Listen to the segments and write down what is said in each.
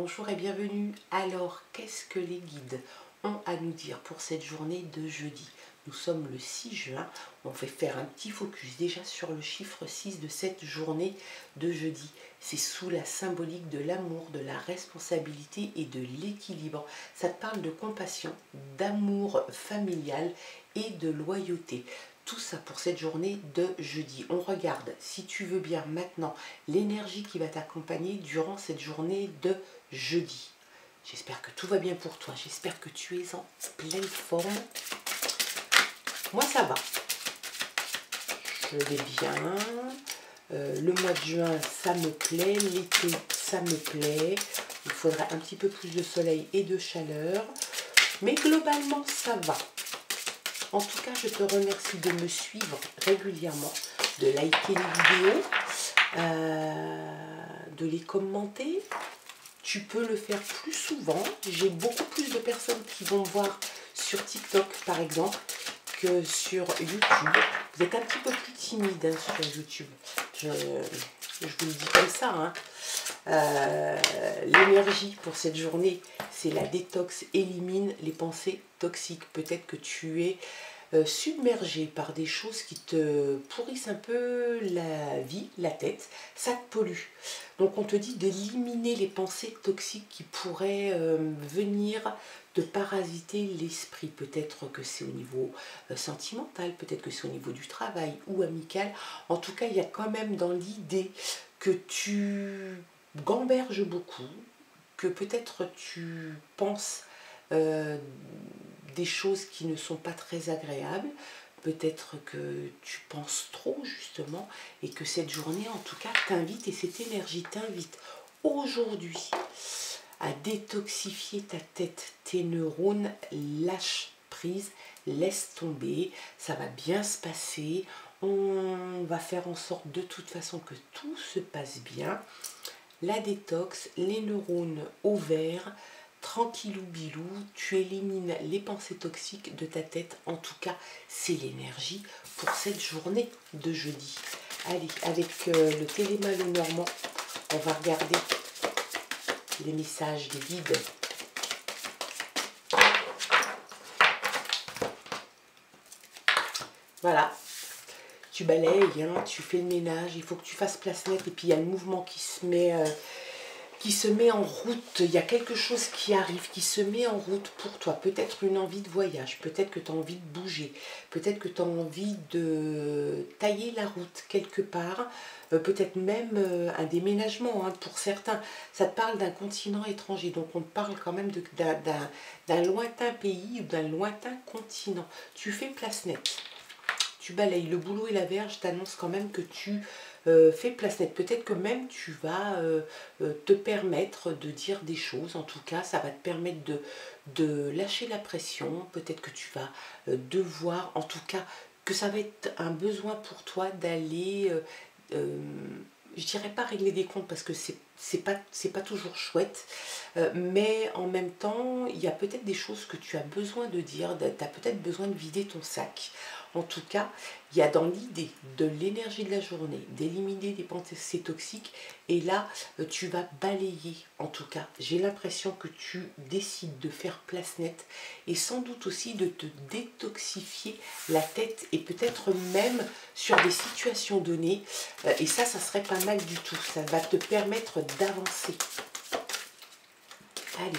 Bonjour et bienvenue. Alors, qu'est-ce que les guides ont à nous dire pour cette journée de jeudi? Nous sommes le 6 juin. On fait faire un petit focus déjà sur le chiffre 6 de cette journée de jeudi. C'est sous la symbolique de l'amour, de la responsabilité et de l'équilibre. Ça te parle de compassion, d'amour familial et de loyauté. Tout ça pour cette journée de jeudi. On regarde, si tu veux bien maintenant, l'énergie qui va t'accompagner durant cette journée de jeudi. J'espère que tout va bien pour toi. J'espère que tu es en pleine forme. Moi, ça va. Je vais bien. Le mois de juin, ça me plaît. L'été, ça me plaît. Il faudrait un petit peu plus de soleil et de chaleur. Mais globalement, ça va. En tout cas, je te remercie de me suivre régulièrement, de liker les vidéos, de les commenter. Tu peux le faire plus souvent. J'ai beaucoup plus de personnes qui vont me voir sur TikTok, par exemple, que sur YouTube. Vous êtes un petit peu plus timide hein, sur YouTube. Je vous le dis comme ça. Hein. L'énergie pour cette journée, c'est la détox, élimine les pensées toxiques. Peut-être que tu es submergé par des choses qui te pourrissent un peu la vie, la tête, ça te pollue. Donc on te dit d'éliminer les pensées toxiques qui pourraient venir te parasiter l'esprit. Peut-être que c'est au niveau sentimental, peut-être que c'est au niveau du travail ou amical. En tout cas, il y a quand même dans l'idée que tu gamberges beaucoup, que peut-être tu penses des choses qui ne sont pas très agréables, peut-être que tu penses trop justement, et que cette journée en tout cas t'invite, et cette énergie t'invite aujourd'hui à détoxifier ta tête, tes neurones, lâche prise, laisse tomber, ça va bien se passer, on va faire en sorte de toute façon que tout se passe bien. La détox, les neurones au vert, tranquillou bilou, tu élimines les pensées toxiques de ta tête. En tout cas, c'est l'énergie pour cette journée de jeudi. Allez, avec le Téléma Lenormand, on va regarder les messages des guides. Voilà. Tu balayes, hein, tu fais le ménage, il faut que tu fasses place nette, et puis il y a le mouvement qui se met en route, il y a quelque chose qui arrive, qui se met en route pour toi, peut-être une envie de voyage, peut-être que tu as envie de bouger, peut-être que tu as envie de tailler la route quelque part, peut-être même un déménagement, hein, pour certains, ça te parle d'un continent étranger, donc on te parle quand même d'un lointain pays ou d'un lointain continent. Tu fais place nette. Tu balayes le boulot et la verge, t'annonce quand même que tu fais place nette. Peut-être que même tu vas te permettre de dire des choses. En tout cas, ça va te permettre de lâcher la pression. Peut-être que tu vas devoir, en tout cas, que ça va être un besoin pour toi d'aller, je dirais pas régler des comptes parce que c'est pas toujours chouette, mais en même temps, il y a peut-être des choses que tu as besoin de dire, tu as peut-être besoin de vider ton sac. En tout cas, il y a dans l'idée de l'énergie de la journée, d'éliminer des pensées toxiques, et là, tu vas balayer. En tout cas, j'ai l'impression que tu décides de faire place nette, et sans doute aussi de te détoxifier la tête, et peut-être même sur des situations données, et ça serait pas mal du tout. Ça va te permettre d'avancer. Allez.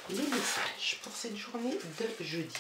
Les messages pour cette journée de jeudi.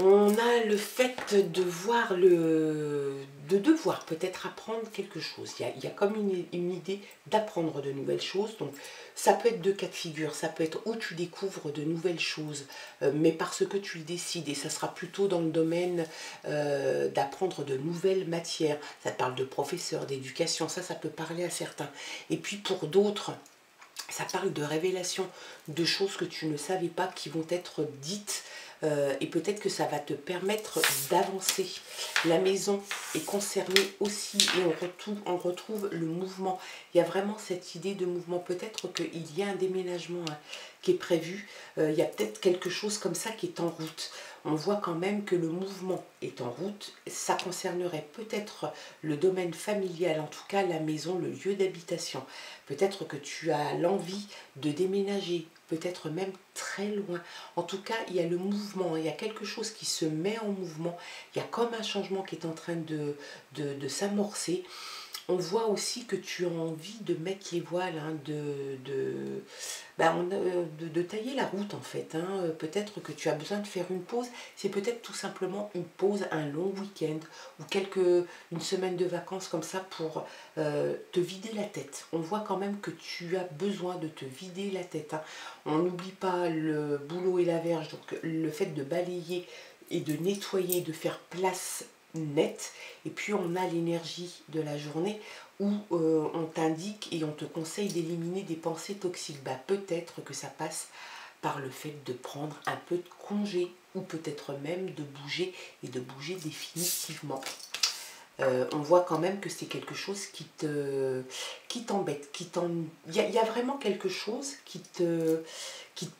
On a le fait de voir de devoir peut-être apprendre quelque chose. Il y a comme une idée d'apprendre de nouvelles choses. Donc ça peut être deux cas de figure. Ça peut être où tu découvres de nouvelles choses, mais parce que tu le décides. Et ça sera plutôt dans le domaine d'apprendre de nouvelles matières. Ça te parle de professeur, d'éducation. Ça peut parler à certains. Et puis pour d'autres, ça parle de révélation, de choses que tu ne savais pas qui vont être dites et peut-être que ça va te permettre d'avancer. La maison est concernée aussi et on retrouve le mouvement. Il y a vraiment cette idée de mouvement. Peut-être qu'il y a un déménagement qui est prévu. Il y a peut-être quelque chose comme ça qui est en route. On voit quand même que le mouvement est en route. Ça concernerait peut-être le domaine familial, en tout cas la maison, le lieu d'habitation. Peut-être que tu as l'envie de déménager, peut-être même très loin. En tout cas, il y a le mouvement, il y a quelque chose qui se met en mouvement. Il y a comme un changement qui est en train de s'amorcer. On voit aussi que tu as envie de mettre les voiles, hein, de tailler la route en fait. Hein. Peut-être que tu as besoin de faire une pause. C'est peut-être tout simplement une pause, un long week-end ou une semaine de vacances comme ça pour te vider la tête. On voit quand même que tu as besoin de te vider la tête. Hein. On n'oublie pas le boulot et la verge, donc le fait de balayer et de nettoyer, de faire place nette, et puis on a l'énergie de la journée où on t'indique et on te conseille d'éliminer des pensées toxiques. Bah, peut-être que ça passe par le fait de prendre un peu de congé ou peut-être même de bouger et de bouger définitivement. On voit quand même que c'est quelque chose qui t'embête, il y a vraiment quelque chose qui te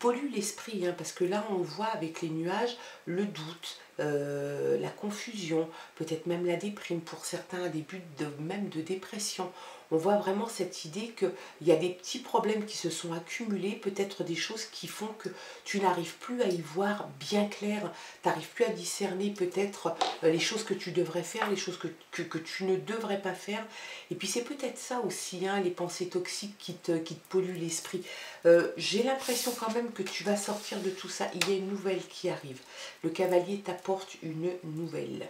pollue l'esprit, hein, parce que là on voit avec les nuages le doute, la confusion, peut-être même la déprime, pour certains un début même de dépression. On voit vraiment cette idée qu'il y a des petits problèmes qui se sont accumulés, peut-être des choses qui font que tu n'arrives plus à y voir bien clair, tu n'arrives plus à discerner peut-être les choses que tu devrais faire, les choses que tu ne devrais pas faire. Et puis c'est peut-être ça aussi, hein, les pensées toxiques qui te polluent l'esprit. J'ai l'impression quand même que tu vas sortir de tout ça. Il y a une nouvelle qui arrive. Le cavalier t'apporte une nouvelle.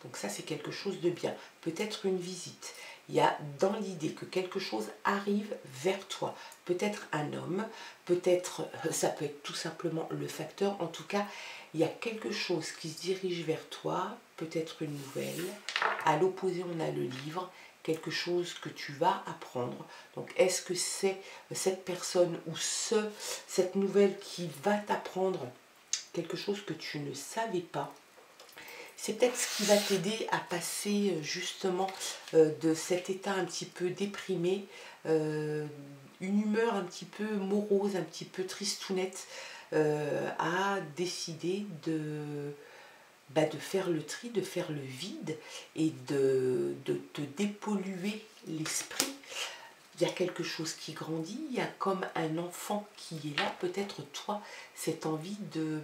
Donc ça, c'est quelque chose de bien. Peut-être une visite. Il y a dans l'idée que quelque chose arrive vers toi. Peut-être un homme, peut-être, ça peut être tout simplement le facteur. En tout cas, il y a quelque chose qui se dirige vers toi, peut-être une nouvelle. À l'opposé, on a le livre, quelque chose que tu vas apprendre. Donc, est-ce que c'est cette personne ou cette nouvelle qui va t'apprendre quelque chose que tu ne savais pas? C'est peut-être ce qui va t'aider à passer justement de cet état un petit peu déprimé, une humeur un petit peu morose, un petit peu tristounette, à décider de faire le tri, de faire le vide et de te dépolluer l'esprit. Il y a quelque chose qui grandit, il y a comme un enfant qui est là, peut-être toi, cette envie de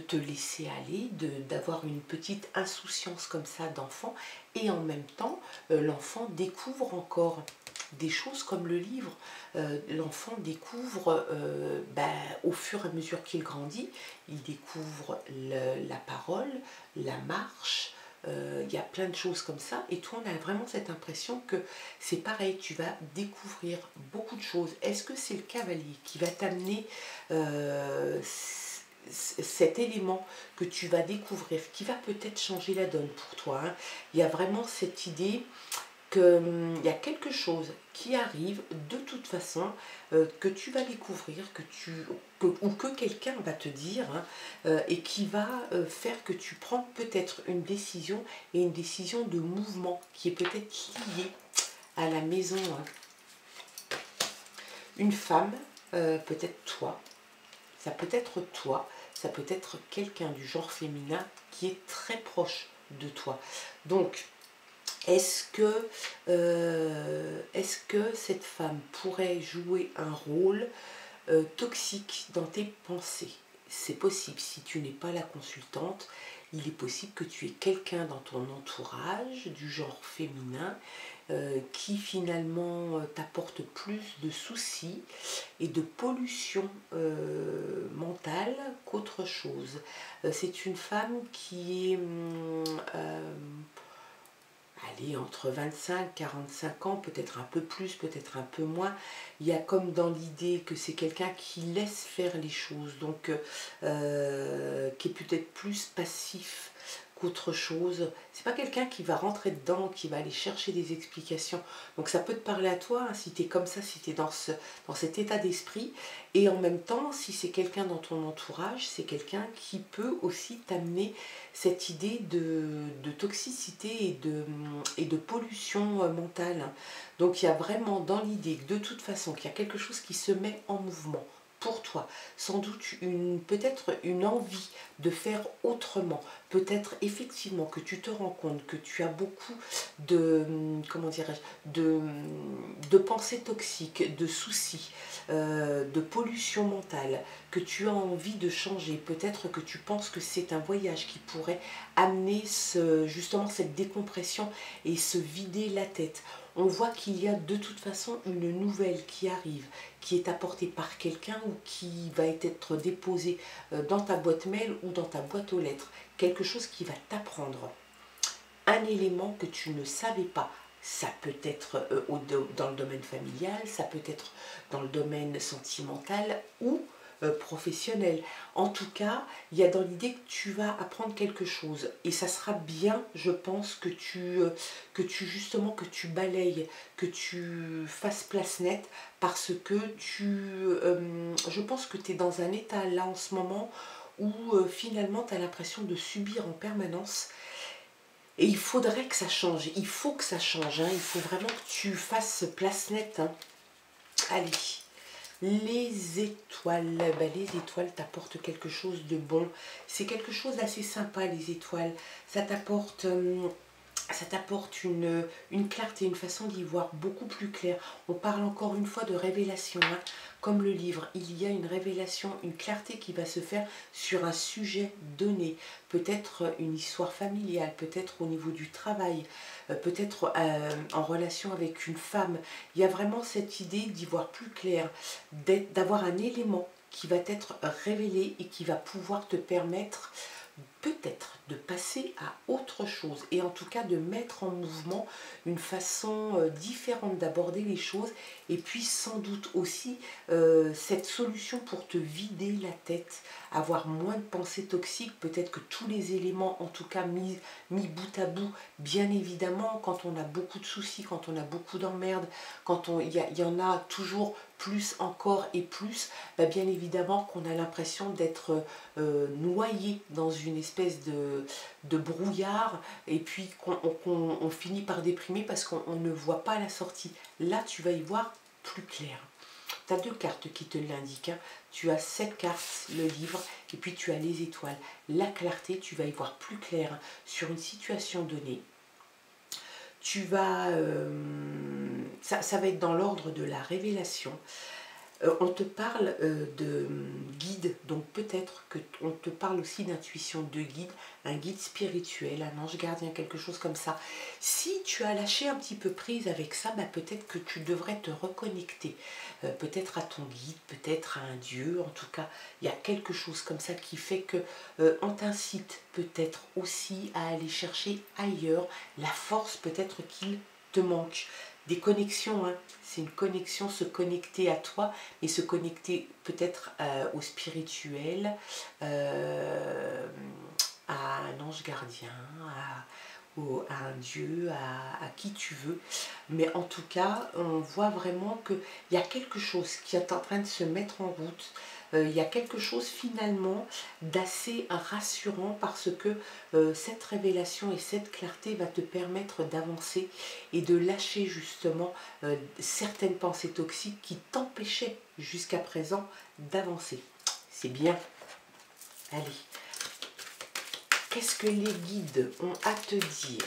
te laisser aller, d'avoir une petite insouciance comme ça d'enfant, et en même temps, l'enfant découvre encore des choses comme le livre. L'enfant découvre, au fur et à mesure qu'il grandit, il découvre la parole, la marche, il y a plein de choses comme ça, et toi on a vraiment cette impression que c'est pareil, tu vas découvrir beaucoup de choses. Est-ce que c'est le cavalier qui va t'amener cet élément que tu vas découvrir, qui va peut-être changer la donne pour toi, hein? Il y a vraiment cette idée qu'il y a quelque chose qui arrive de toute façon, que tu vas découvrir, ou que quelqu'un va te dire, hein, et qui va faire que tu prends peut-être une décision, et une décision de mouvement qui est peut-être liée à la maison. Hein. Une femme, peut-être toi, ça peut être toi, ça peut être quelqu'un du genre féminin qui est très proche de toi. Donc, est-ce que cette femme pourrait jouer un rôle toxique dans tes pensées? C'est possible. Si tu n'es pas la consultante, il est possible que tu aies quelqu'un dans ton entourage du genre féminin qui finalement t'apporte plus de soucis et de pollution mentale qu'autre chose. C'est une femme qui est allez, entre 25 et 45 ans, peut-être un peu plus, peut-être un peu moins. Il y a comme dans l'idée que c'est quelqu'un qui laisse faire les choses, donc qui est peut-être plus passif qu'autre chose. C'est pas quelqu'un qui va rentrer dedans, qui va aller chercher des explications. Donc ça peut te parler à toi, hein, si tu es comme ça, si tu es dans cet état d'esprit. Et en même temps, si c'est quelqu'un dans ton entourage, c'est quelqu'un qui peut aussi t'amener cette idée de toxicité et de pollution mentale. Donc il y a vraiment dans l'idée que de toute façon, qu'il y a quelque chose qui se met en mouvement pour toi, sans doute peut-être une envie de faire autrement, peut-être effectivement que tu te rends compte que tu as beaucoup de, comment dirais-je, de pensées toxiques, de soucis, de pollution mentale, que tu as envie de changer, peut-être que tu penses que c'est un voyage qui pourrait amener justement cette décompression et se vider la tête. On voit qu'il y a de toute façon une nouvelle qui arrive, qui est apportée par quelqu'un ou qui va être déposée dans ta boîte mail ou dans ta boîte aux lettres. Quelque chose qui va t'apprendre un élément que tu ne savais pas. Ça peut être dans le domaine familial, ça peut être dans le domaine sentimental ou professionnel. En tout cas, il y a dans l'idée que tu vas apprendre quelque chose et ça sera bien, je pense, que tu balayes, que tu fasses place nette parce que je pense que tu es dans un état là en ce moment où finalement tu as l'impression de subir en permanence. Et il faudrait que ça change, il faut que ça change, hein. Il faut vraiment que tu fasses place nette. Hein. Allez, les étoiles, les étoiles t'apportent quelque chose de bon. C'est quelque chose d'assez sympa, les étoiles. Ça t'apporte une clarté, une façon d'y voir beaucoup plus clair. On parle encore une fois de révélation, hein. Comme le livre, il y a une révélation, une clarté qui va se faire sur un sujet donné. Peut-être une histoire familiale, peut-être au niveau du travail, peut-être en relation avec une femme. Il y a vraiment cette idée d'y voir plus clair, d'avoir un élément qui va être révélé et qui va pouvoir te permettre peut-être de passer à autre chose et en tout cas de mettre en mouvement une façon différente d'aborder les choses et puis sans doute aussi cette solution pour te vider la tête, avoir moins de pensées toxiques, peut-être que tous les éléments en tout cas mis bout à bout, bien évidemment quand on a beaucoup de soucis, quand on a beaucoup d'emmerdes, quand il y en a toujours plus encore et plus, bien évidemment qu'on a l'impression d'être noyé dans une espèce de brouillard et puis qu'on finit par déprimer parce qu'on ne voit pas la sortie. Là, tu vas y voir plus clair. Tu as deux cartes qui te l'indiquent. Hein. Tu as cette carte, le livre, et puis tu as les étoiles. La clarté, tu vas y voir plus clair sur une situation donnée. Tu vas... ça va être dans l'ordre de la révélation. On te parle de guide, donc peut-être qu'on te parle aussi d'intuition, de guide, un guide spirituel, un ange gardien, quelque chose comme ça. Si tu as lâché un petit peu prise avec ça, peut-être que tu devrais te reconnecter, peut-être à ton guide, peut-être à un dieu, en tout cas, il y a quelque chose comme ça qui fait que on t'incite peut-être aussi à aller chercher ailleurs la force peut-être qu'il te manque. Des connexions, hein. C'est une connexion, se connecter à toi et se connecter peut-être au spirituel, à un ange gardien, à un dieu, à qui tu veux. Mais en tout cas, on voit vraiment qu'il y a quelque chose qui est en train de se mettre en route. Il y a quelque chose finalement d'assez rassurant parce que cette révélation et cette clarté va te permettre d'avancer et de lâcher justement certaines pensées toxiques qui t'empêchaient jusqu'à présent d'avancer. C'est bien. Allez. Qu'est-ce que les guides ont à te dire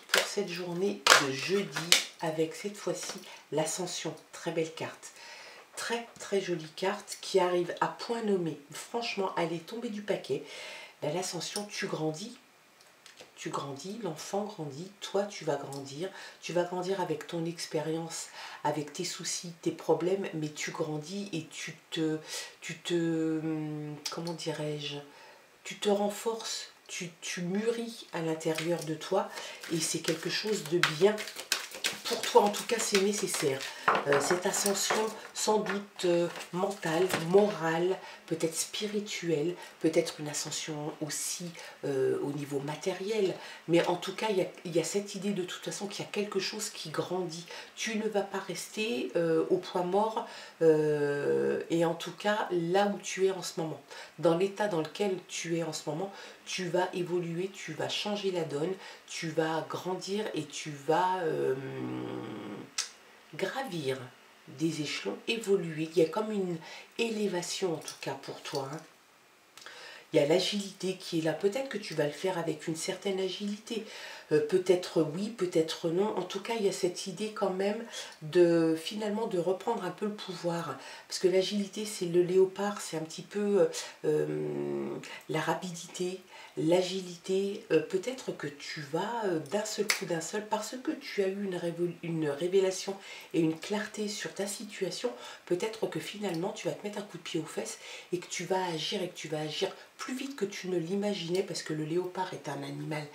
pour cette journée de jeudi avec cette fois-ci l'ascension? Très belle carte. Très très jolie carte qui arrive à point nommé. Franchement, elle est tombée du paquet. L'ascension, tu grandis, l'enfant grandit, toi tu vas grandir avec ton expérience, avec tes soucis, tes problèmes, mais tu grandis et comment dirais-je, tu te renforces, tu mûris à l'intérieur de toi et c'est quelque chose de bien. Pour toi, en tout cas, c'est nécessaire. Cette ascension sans doute mentale, morale, peut-être spirituelle, peut-être une ascension aussi au niveau matériel. Mais en tout cas, il y a cette idée de toute façon qu'il y a quelque chose qui grandit. Tu ne vas pas rester au point mort et en tout cas là où tu es en ce moment. Dans l'état dans lequel tu es en ce moment, tu vas évoluer, tu vas changer la donne, tu vas grandir et tu vas gravir des échelons, évoluer. Il y a comme une élévation en tout cas pour toi. Hein. Il y a l'agilité qui est là. Peut-être que tu vas le faire avec une certaine agilité. Peut-être oui, peut-être non. En tout cas, il y a cette idée quand même de finalement de reprendre un peu le pouvoir. Parce que l'agilité, c'est le léopard, c'est un petit peu la rapidité, l'agilité. Peut-être que tu vas d'un seul coup, parce que tu as eu une révélation et une clarté sur ta situation, peut-être que finalement tu vas te mettre un coup de pied aux fesses et que tu vas agir et que tu vas agir plus vite que tu ne l'imaginais, parce que le léopard est un animal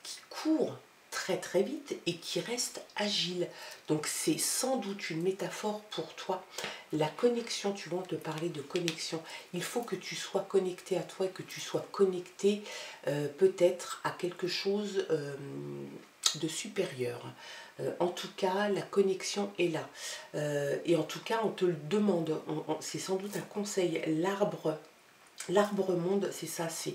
qui court très très vite et qui reste agile. Donc c'est sans doute une métaphore pour toi. La connexion, tu vas te parler de connexion. Il faut que tu sois connecté à toi et que tu sois connecté peut-être à quelque chose de supérieur. En tout cas, la connexion est là. Et en tout cas, on te le demande. C'est sans doute un conseil. L'arbre monde, c'est ça, c'est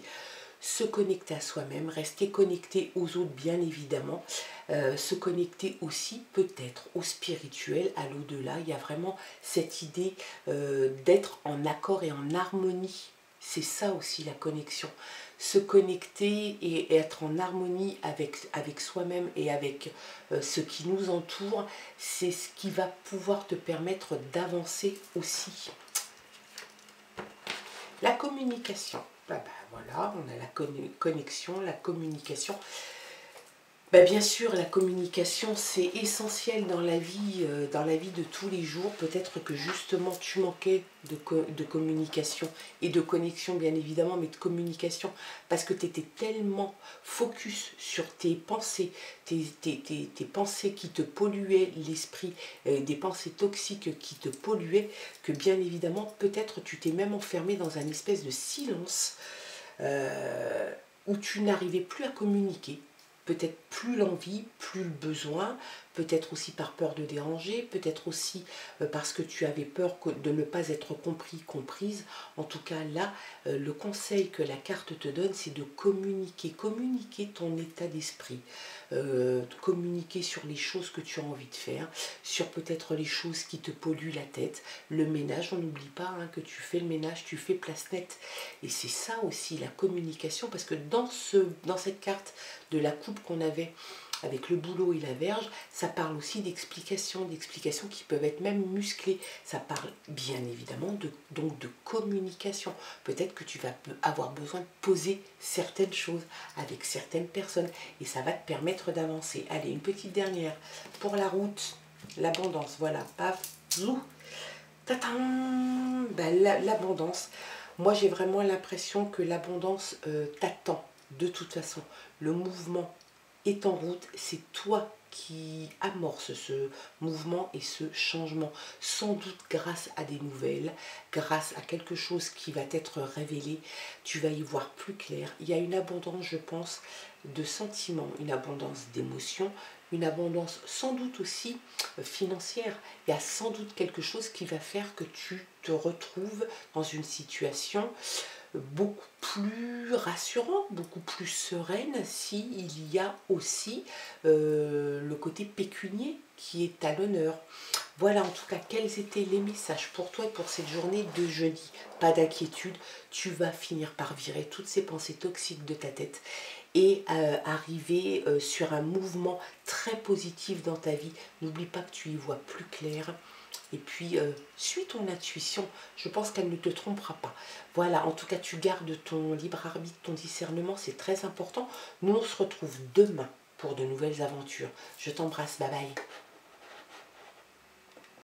se connecter à soi-même, rester connecté aux autres bien évidemment, se connecter aussi peut-être au spirituel, à l'au-delà. Il y a vraiment cette idée d'être en accord et en harmonie. C'est ça aussi la connexion. Se connecter et être en harmonie avec soi-même et avec ce qui nous entoure, c'est ce qui va pouvoir te permettre d'avancer aussi. La communication. Voilà, on a la connexion, la communication. Bien sûr, la communication, c'est essentiel dans la vie de tous les jours. Peut-être que justement, tu manquais de communication et de connexion, bien évidemment, mais de communication, parce que tu étais tellement focus sur tes pensées, tes pensées qui te polluaient l'esprit, des pensées toxiques qui te polluaient, que bien évidemment, peut-être tu t'es même enfermé dans un espèce de silence où tu n'arrivais plus à communiquer. Peut-être plus l'envie, plus le besoin, peut-être aussi par peur de déranger, peut-être aussi parce que tu avais peur de ne pas être compris, comprise. En tout cas, là, le conseil que la carte te donne, c'est de communiquer, communiquer ton état d'esprit, communiquer sur les choses que tu as envie de faire, sur peut-être les choses qui te polluent la tête, le ménage, on n'oublie pas hein, que tu fais le ménage, tu fais place nette. Et c'est ça aussi, la communication, parce que dans cette carte de la coupe qu'on avait avec le bouleau et la verge, ça parle aussi d'explications qui peuvent être même musclées. Ça parle bien évidemment donc de communication. Peut-être que tu vas avoir besoin de poser certaines choses avec certaines personnes et ça va te permettre d'avancer. Allez, une petite dernière pour la route, l'abondance. Voilà, paf, zou, tatam, l'abondance. Moi, j'ai vraiment l'impression que l'abondance t'attend de toute façon. Le mouvement est en route, c'est toi qui amorce ce mouvement et ce changement, sans doute grâce à des nouvelles, grâce à quelque chose qui va t'être révélé, tu vas y voir plus clair. Il y a une abondance, je pense, de sentiments, une abondance d'émotions, une abondance sans doute aussi financière. Il y a sans doute quelque chose qui va faire que tu te retrouves dans une situation beaucoup plus rassurante, beaucoup plus sereine s'il y a aussi le côté pécunier qui est à l'honneur. Voilà en tout cas quels étaient les messages pour toi et pour cette journée de jeudi. Pas d'inquiétude, tu vas finir par virer toutes ces pensées toxiques de ta tête et arriver sur un mouvement très positif dans ta vie. N'oublie pas que tu y vois plus clair. Et puis, suis ton intuition, je pense qu'elle ne te trompera pas. Voilà, en tout cas, tu gardes ton libre arbitre, ton discernement, c'est très important. Nous, on se retrouve demain pour de nouvelles aventures. Je t'embrasse, bye bye.